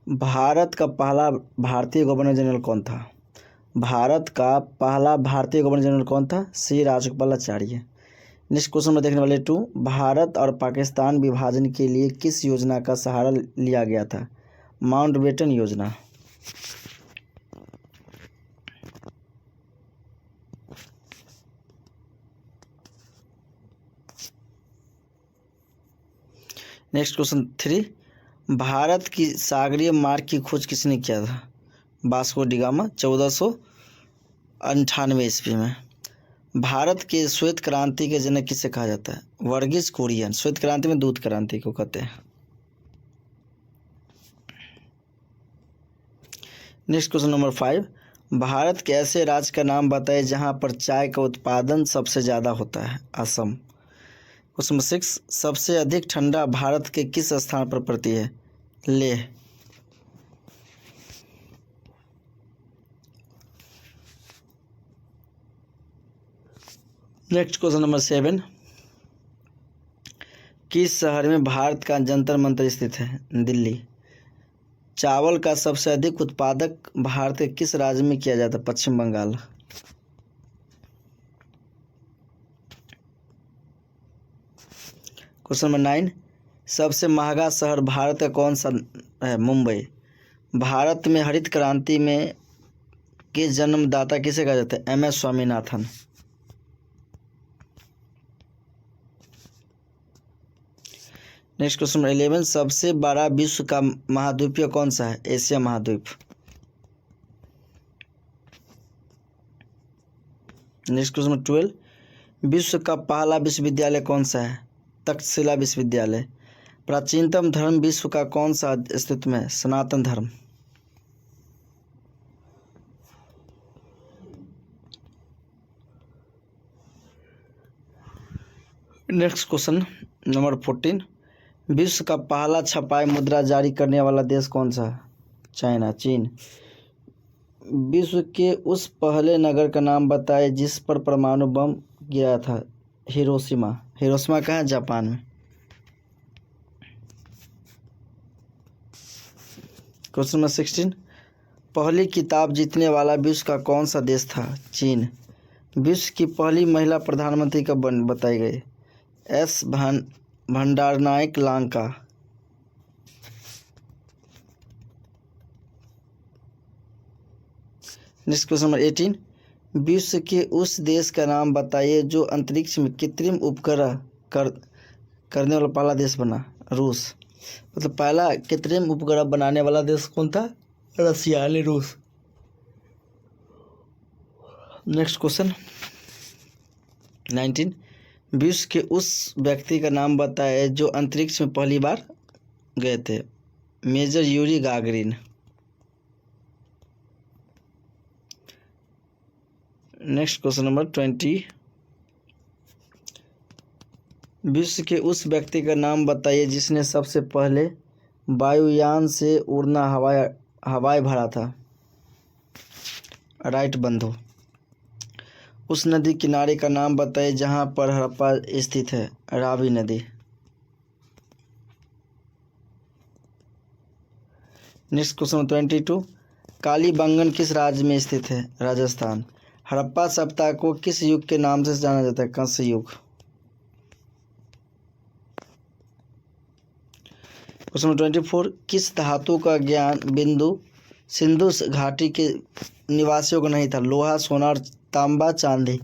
भारत का पहला भारतीय गवर्नर जनरल कौन था? भारत का पहला भारतीय गवर्नर जनरल कौन था? सी राजगोपालाचार्य। नेक्स्ट क्वेश्चन में देखने वाले 2, भारत और पाकिस्तान विभाजन के लिए किस योजना का सहारा लिया गया था? माउंटबेटन योजना। नेक्स्ट क्वेश्चन 3, भारत की सागरीय मार्ग की खोज किसने किया था? वास्को डी गामा 1498 ईस्वी में। भारत के श्वेत क्रांति के जनक किसे कहा जाता है? वर्गीज कुरियन। श्वेत क्रांति में दूध क्रांति को कहते हैं। नेक्स्ट क्वेश्चन नंबर 5, भारत के ऐसे राज्य का नाम बताइए जहां पर चाय का उत्पादन सबसे ज़्यादा होता है? असम। क्वेश्चन नंबर 6, सबसे अधिक ठंडा भारत के किस स्थान पर पड़ती है? लेह। नेक्स्ट क्वेश्चन नंबर 7, किस शहर में भारत का जंतर मंतर स्थित है? दिल्ली। चावल का सबसे अधिक उत्पादक भारत के किस राज्य में किया जाता है? पश्चिम बंगाल। क्वेश्चन नंबर 9, सबसे महंगा शहर भारत का कौन सा है? मुंबई। भारत में हरित क्रांति में के जन्मदाता किसे कहा जाता है? M S. Swaminathan. Next question number 11, सबसे बड़ा विश्व का महाद्वीपीय कौन सा है? एशिया महाद्वीप। नेक्स्ट क्वेश्चन नंबर 12, विश्व का पहला विश्वविद्यालय कौन सा है? तक्षशिला विश्वविद्यालय। प्राचीनतम धर्म विश्व का कौन सा अस्तित्व में है? सनातन धर्म। नेक्स्ट क्वेश्चन नंबर 14, विश्व का पहला छपाई मुद्रा जारी करने वाला देश कौन सा है? चाइना। चीन। विश्व के उस पहले नगर का नाम बताएं जिस पर परमाणु बम गिरा था? हिरोशिमा। हिरोशिमा कहाँ है? जापान में। क्वेश्चन नंबर 16, पहली किताब जीतने वाला विश्व का कौन सा देश था? चीन। विश्व की पहली महिला प्रधानमंत्री कब बताई गई? एस भंडारनायक लांका। नेक्स्ट क्वेश्चन नंबर 18, विश्व के उस देश का नाम बताइए जो अंतरिक्ष में कृत्रिम उपग्रह करने वाला पहला देश बना? रूस। मतलब पहला कृत्रिम उपग्रह बनाने वाला देश कौन था? रसिया यानी रूस। नेक्स्ट क्वेश्चन 19, विश्व के उस व्यक्ति का नाम बताएं जो अंतरिक्ष में पहली बार गए थे? Major Yuri Gagarin. Next question number 20, विश्व के उस व्यक्ति का नाम बताइए जिसने सबसे पहले वायुयान से उड़ना हवाई भरा था? राइट बंधु। उस नदी किनारे का नाम बताइए जहां पर हड़प्पा स्थित है? रावी नदी। नेक्स्ट क्वेश्चन 22, कालीबंगन किस राज्य में स्थित है? राजस्थान। हड़प्पा सभ्यता को किस युग के नाम से जाना जाता है? कंस्य युग। क्वेश्चन 24, किस धातु का ज्ञान बिंदु सिंधु घाटी के निवासियों को नहीं था? लोहा, सोना और तांबा, चांदी।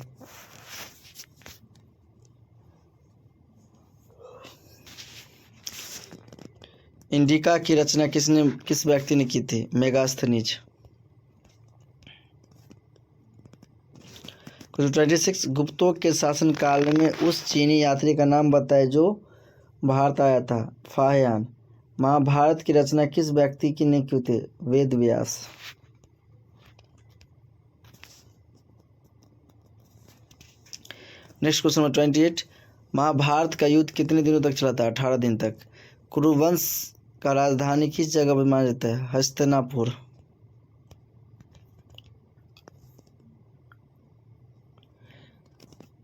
इंडिका की रचना किस व्यक्ति ने की थी? मेगास्थनीज। क्वेश्चन 26, गुप्तों के शासनकाल में उस चीनी यात्री का नाम बताए जो भारत आया था? फाहियान। महाभारत की रचना किस व्यक्ति की ने की थी? Ved Vyas. Next question number 28, Mahabharat का युद्ध कितने दिनों तक चला था? 18 दिन तक। कुरुवंश का राजधानी किस जगह पर माना जाता है? हस्तिनापुर।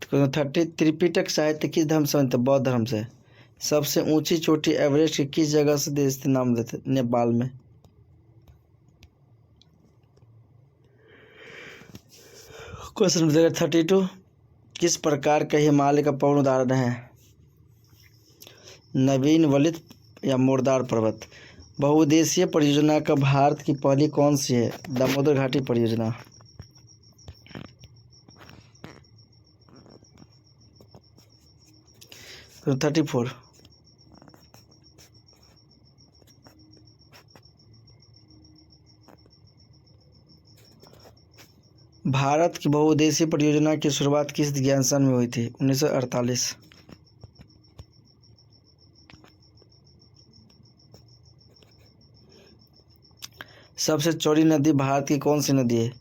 क्वेश्चन 30, त्रिपिटक साहित्य किस धर्म से बनता है? बौद्ध धर्म से। सबसे ऊंची चोटी एवरेस्ट की किस जगह से स्थित नाम देते? नेपाल में। क्वेश्चन नंबर 32, किस प्रकार का हिमालय का पूर्ण उदाहरण है? नवीन वलित या मुर्दार पर्वत? बहुउद्देशीय परियोजना का भारत की पहली कौन सी है? दामोदर घाटी परियोजना। तो 34, भारत की बहुउद्देशीय परियोजना की शुरुआत किस ज्ञान सन में हुई थी? 1948। सबसे चौड़ी नदी भारत की कौन सी नदी है?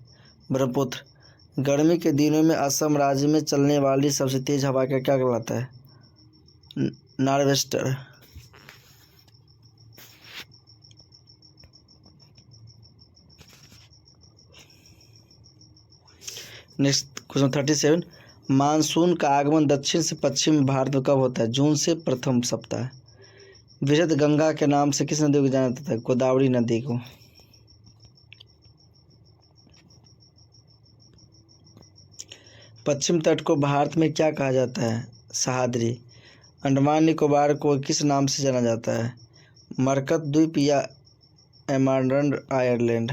ब्रह्मपुत्र। गर्मी के दिनों में असम राज्य में चलने वाली सबसे तेज हवा का क्या कहलाता है? नॉर्वेस्टर। नेक्स्ट क्वेश्चन 37, मानसून का आगमन दक्षिण से पश्चिम भारत में कब होता है? जून से प्रथम सप्ताह। विशुद्ध गंगा के नाम से किस नदी को जाना जाता है? गोदावरी नदी को। पश्चिम तट को भारत में क्या कहा जाता है? सह्याद्री। अंडमान निकोबार को किस नाम से जाना जाता है? मरकत द्वीप या एमरल्ड आइलैंड?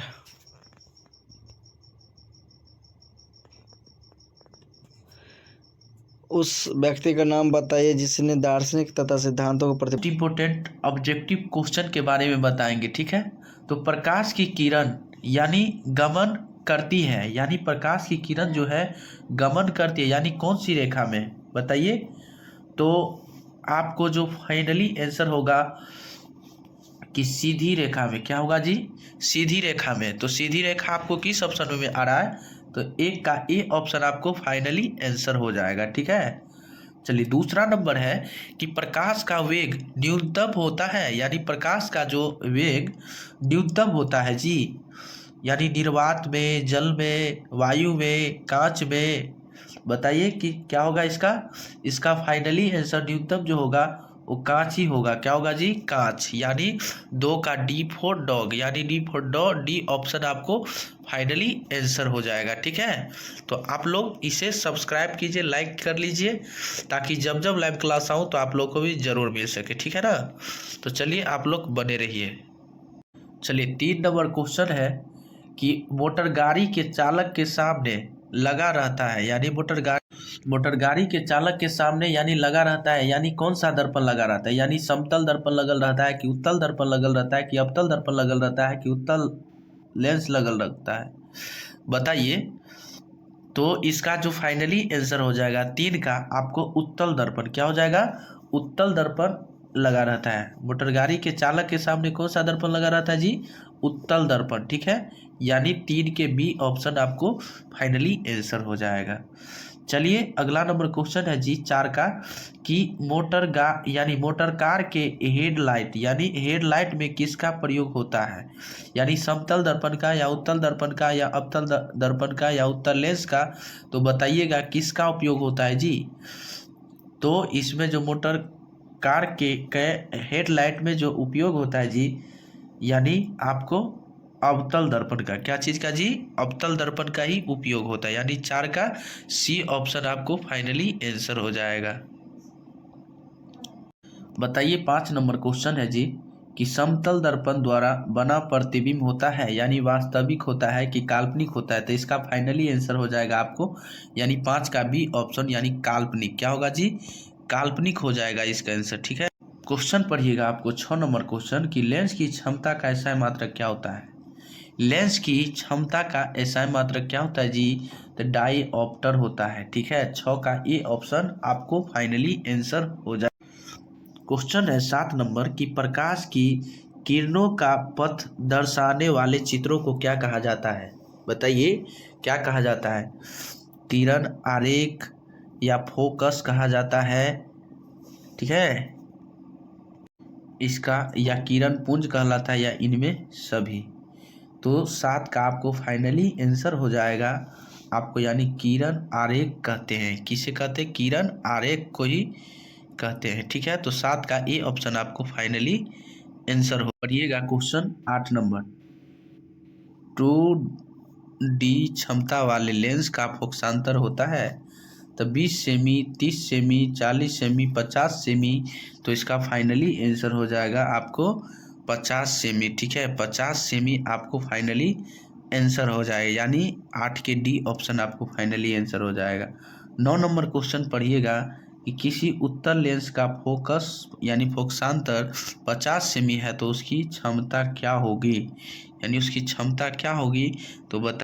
उस व्यक्ति का नाम बताइए जिसने दार्शनिक तथा सिद्धांतों को इम्पोर्टेंट ऑब्जेक्टिव क्वेश्चन के बारे में बताएंगे, ठीक है। तो प्रकाश की किरण यानी गमन करती है, यानी प्रकाश की किरण जो है गमन करती है, यानी कौन सी रेखा में बताइए। तो आपको जो फाइनली आंसर होगा कि सीधी रेखा में। क्या होगा जी? सीधी रेखा में। तो सीधी रेखा आपको किस ऑप्शन में आ रहा है? तो एक का ए ऑप्शन आपको फाइनली आंसर हो जाएगा, ठीक है। चलिए दूसरा नंबर है कि प्रकाश का वेग न्यूनतम होता है, यानी प्रकाश का जो वेग न्यूनतम होता है जी, यानी निर्वात में, जल में, वायु में, कांच में। बताइए कि क्या होगा इसका फाइनली आंसर न्यूनतम जो होगा वो कांच ही होगा। क्या होगा जी? कांच। यानी 2 का डी फॉर डॉग, यानी D for dog, D option आपको फाइनली आंसर हो जाएगा, ठीक है। तो आप लोग इसे सब्सक्राइब कीजिए, लाइक कर लीजिए, ताकि जब जब लाइव क्लास आऊँ तो आप लोग को भी ज़रूर मिल सके, ठीक है ना। तो चलिए आप लोग बने रहिए। चलिए 3 नंबर क्वेश्चन है कि मोटर गाड़ी के चालक के सामने लगा रहता है, यानी मोटर गाड़ी के चालक के सामने यानी लगा रहता है, यानी कौन सा दर्पण लगा रहता है? यानी समतल दर्पण लगल रहता है कि उत्तल दर्पण लगल रहता है कि अवतल दर्पण लगल रहता है कि उत्तल लेंस लगल रहता है? बताइए। तो इसका जो फाइनली आंसर हो जाएगा 3 का आपको उत्तल दर्पण। क्या हो जाएगा? उत्तल दर्पण लगा रहता है। मोटर गाड़ी के चालक के सामने कौन सा दर्पण लगा रहता है जी? उत्तल दर्पण, ठीक है। यानी 3 के बी ऑप्शन आपको फाइनली आंसर हो जाएगा। चलिए अगला नंबर क्वेश्चन है जी 4 का कि मोटर कार के हेडलाइट, यानी हेडलाइट में किसका प्रयोग होता है? यानी समतल दर्पण का या उत्तल दर्पण का या अवतल दर्पण का या उत्तल लेंस का? तो बताइएगा किसका उपयोग होता है जी। तो इसमें जो मोटर कार के हेडलाइट में जो उपयोग होता है जी, यानी आपको अवतल दर्पण का। क्या चीज़ का जी? अवतल दर्पण का ही उपयोग होता है, यानी 4 का सी ऑप्शन आपको फाइनली आंसर हो जाएगा। बताइए 5 नंबर क्वेश्चन है जी कि समतल दर्पण द्वारा बना प्रतिबिंब होता है, यानी वास्तविक होता है कि काल्पनिक होता है? तो इसका फाइनली आंसर हो जाएगा आपको, यानी 5 का बी ऑप्शन, यानी काल्पनिक। क्या होगा जी? काल्पनिक हो जाएगा इसका आंसर, ठीक है। क्वेश्चन पढ़िएगा आपको 6 नंबर क्वेश्चन कि लेंस की क्षमता का ऐसा मात्रक क्या होता है? लेंस की क्षमता का ऐसा मात्रक क्या होता है जी? तो डाईऑप्टर होता है, ठीक है। 6 का ए ऑप्शन आपको फाइनली आंसर हो जाए। क्वेश्चन है 7 नंबर कि प्रकाश की किरणों का पथ दर्शाने वाले चित्रों को क्या कहा जाता है? बताइए क्या कहा जाता है? किरण आरेख या फोकस कहा जाता है, ठीक है। इसका या किरण पुंज कहलाता है या इनमें सभी? तो 7 का आपको फाइनली आंसर हो जाएगा आपको, यानी किरण आरेख कहते हैं। किसे कहते हैं? किरण आरेख को ही कहते हैं, ठीक है। तो 7 का ए ऑप्शन आपको फाइनली आंसर हो। पढ़िएगा क्वेश्चन 8 नंबर। टू डी क्षमता वाले लेंस का फोकसांतर होता है? तो 20 सेमी, 30 सेमी, 40 सेमी, 50 सेमी। तो इसका फाइनली आंसर हो जाएगा आपको 50 सेमी। ठीक है, 50 सेमी आपको फाइनली आंसर हो जाएगा, यानी 8 के डी ऑप्शन आपको फाइनली आंसर हो जाएगा। 9 नंबर क्वेश्चन पढ़िएगा कि किसी उत्तल लेंस का फोकस यानी फोकसांतर 50 सेमी है तो उसकी क्षमता क्या होगी, यानी उसकी क्षमता क्या होगी। तो बता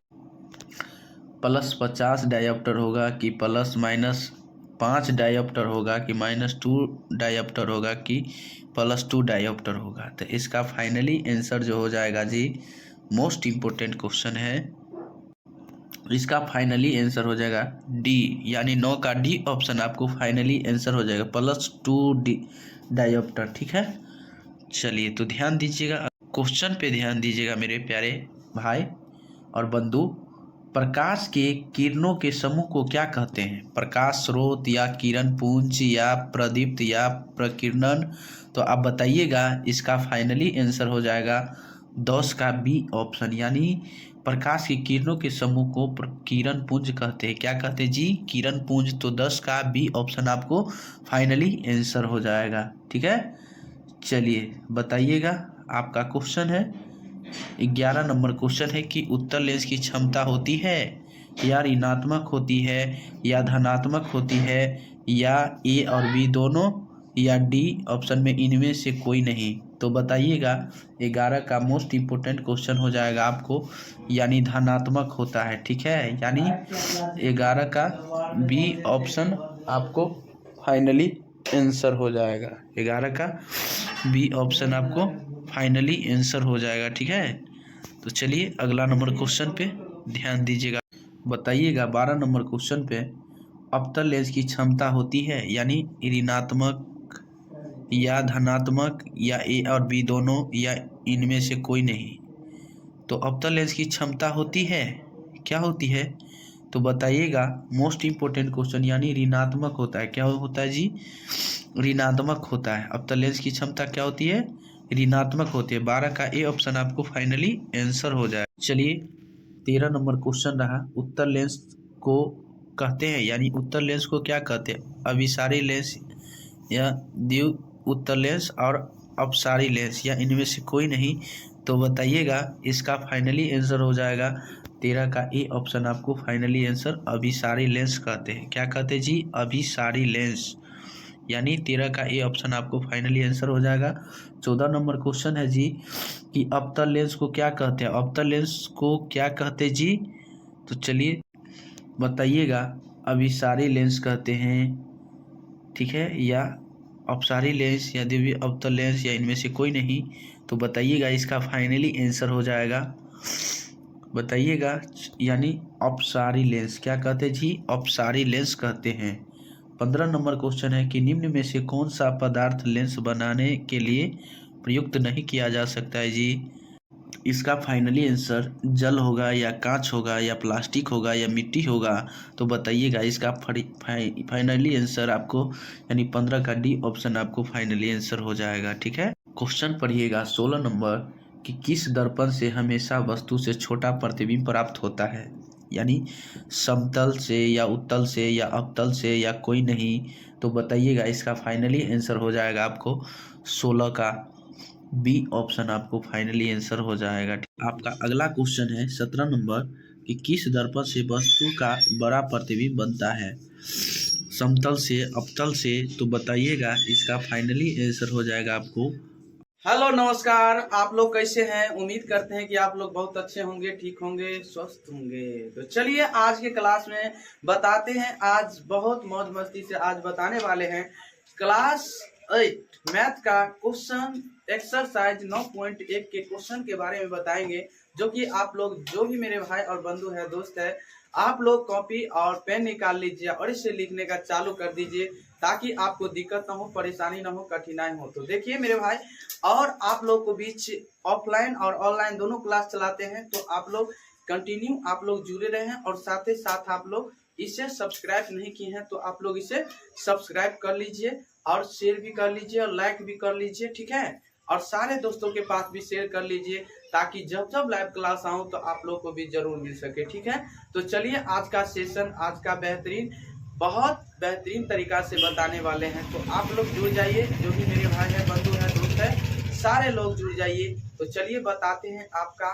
+50 डायोप्टर होगा कि +-5 डायोप्टर होगा कि -2 डायोप्टर होगा कि +2 डायोप्टर होगा। तो इसका फाइनली आंसर जो हो जाएगा जी, मोस्ट इम्पोर्टेंट क्वेश्चन है, इसका फाइनली आंसर हो जाएगा डी, यानी 9 का डी ऑप्शन आपको फाइनली आंसर हो जाएगा, +2 डायोप्टर। ठीक है, चलिए तो ध्यान दीजिएगा, क्वेश्चन पे ध्यान दीजिएगा मेरे प्यारे भाई और बंधु। प्रकाश के किरणों के समूह को क्या कहते हैं? प्रकाश स्रोत या किरण पुंज या प्रदीप्त या प्रकीर्णन। तो आप बताइएगा, इसका फाइनली आंसर हो जाएगा 10 का बी ऑप्शन, यानी प्रकाश की किरणों के समूह को किरण पुंज कहते हैं। क्या कहते हैं जी? किरण पुंज। तो 10 का बी ऑप्शन आपको फाइनली आंसर हो जाएगा। ठीक है, चलिए बताइएगा, आपका क्वेश्चन है 11 नंबर क्वेश्चन है कि उत्तल लेंस की क्षमता होती है या ऋणात्मक होती है या धनात्मक होती है या ए और बी दोनों या डी ऑप्शन में इनमें से कोई नहीं। तो बताइएगा, 11 का मोस्ट इम्पोर्टेंट क्वेश्चन हो जाएगा आपको, यानी धनात्मक होता है। ठीक है, यानी 11 का बी ऑप्शन आपको फाइनली आंसर हो जाएगा, 11 का बी ऑप्शन आपको फाइनली आंसर हो जाएगा। ठीक है, तो चलिए अगला नंबर क्वेश्चन पे ध्यान दीजिएगा। बताइएगा 12 नंबर क्वेश्चन पे, अवतल लेंस की क्षमता होती है यानी ऋणात्मक या धनात्मक या ए और बी दोनों या इनमें से कोई नहीं। तो अवतल लेंस की क्षमता होती है, क्या होती है? तो बताइएगा, मोस्ट इम्पोर्टेंट क्वेश्चन, यानी ऋणात्मक होता है। क्या होता है जी? ऋणात्मक होता है। अवतल लेंस की क्षमता क्या होती है? ऋणात्मक होती है। 12 का ए ऑप्शन आपको फाइनली आंसर हो जाए। चलिए 13 नंबर क्वेश्चन रहा, उत्तल लेंस को कहते हैं, यानी उत्तल लेंस को क्या कहते हैं? अभिसारी लेंस या द्वि उत्तल लेंस और अपसारी लेंस या इनमें से कोई नहीं। तो बताइएगा, इसका फाइनली आंसर हो जाएगा 13 का ए ऑप्शन आपको फाइनली आंसर अभिसारी लेंस कहते हैं। क्या कहते हैं जी? अभिसारी लेंस, यानी 13 का ए ऑप्शन आपको फाइनली आंसर हो जाएगा। 14 नंबर क्वेश्चन है जी कि अवतल लेंस को क्या कहते हैं? अवतल लेंस को क्या कहते हैं जी? तो चलिए बताइएगा, अभिसारी लेंस कहते हैं, ठीक है, या अपसारी लेंस या द्वितीय अवतल लेंस या इनमें से कोई नहीं। तो बताइएगा, इसका फाइनली आंसर हो जाएगा, बताइएगा, यानी अपसारी लेंस। क्या कहते हैं जी? अपसारी लेंस कहते हैं। 15 नंबर क्वेश्चन है कि निम्न में से कौन सा पदार्थ लेंस बनाने के लिए प्रयुक्त नहीं किया जा सकता है जी? इसका फाइनली आंसर जल होगा या कांच होगा या प्लास्टिक होगा या मिट्टी होगा। तो बताइएगा, इसका फाइनली आंसर आपको, यानी 15 का डी ऑप्शन आपको फाइनली आंसर हो जाएगा। ठीक है, क्वेश्चन पढ़िएगा 16 नंबर कि किस दर्पण से हमेशा वस्तु से छोटा प्रतिबिंब प्राप्त होता है? यानी समतल से या उत्तल से या अवतल से या कोई नहीं। तो बताइएगा, इसका फाइनली आंसर हो जाएगा आपको 16 का बी ऑप्शन आपको फाइनली आंसर हो जाएगा। आपका अगला क्वेश्चन है 17 नंबर कि किस दर्पण से वस्तु का बड़ा प्रतिबिंब बनता है? समतल से, अवतल से। तो बताइएगा, इसका फाइनली आंसर हो जाएगा आपको। हेलो नमस्कार, आप लोग कैसे हैं? उम्मीद करते हैं कि आप लोग बहुत अच्छे होंगे, ठीक होंगे, स्वस्थ होंगे। तो चलिए आज के क्लास में बताते हैं, आज बहुत मौज मस्ती से आज बताने वाले हैं क्लास 8 मैथ का क्वेश्चन एक्सरसाइज 9.1 के क्वेश्चन के बारे में बताएंगे, जो कि आप लोग जो भी मेरे भाई और बंधु है, दोस्त है, आप लोग कॉपी और पेन निकाल लीजिए और इसे लिखने का चालू कर दीजिए, ताकि आपको दिक्कत ना हो, परेशानी ना हो, कठिनाई हो। तो देखिए मेरे भाई, और आप लोग को बीच ऑफलाइन और ऑनलाइन दोनों क्लास चलाते हैं, तो आप लोग कंटिन्यू आप लोग जुड़े रहे हैं, और साथ ही साथ आप लोग इसे सब्सक्राइब नहीं किए हैं तो आप लोग इसे सब्सक्राइब कर लीजिए और शेयर भी कर लीजिए और लाइक भी कर लीजिए। ठीक है, और सारे दोस्तों के पास भी शेयर कर लीजिए, ताकि जब जब लाइव क्लास आऊँ तो आप लोग को भी जरूर मिल सके। ठीक है, तो चलिए आज का सेशन, आज का बहुत बेहतरीन तरीका से बताने वाले हैं। तो आप लोग जुड़ जाइए, जो भी मेरे भाई है, बंधु है, दोस्त है, सारे लोग जुड़ जाइए। तो चलिए बताते हैं आपका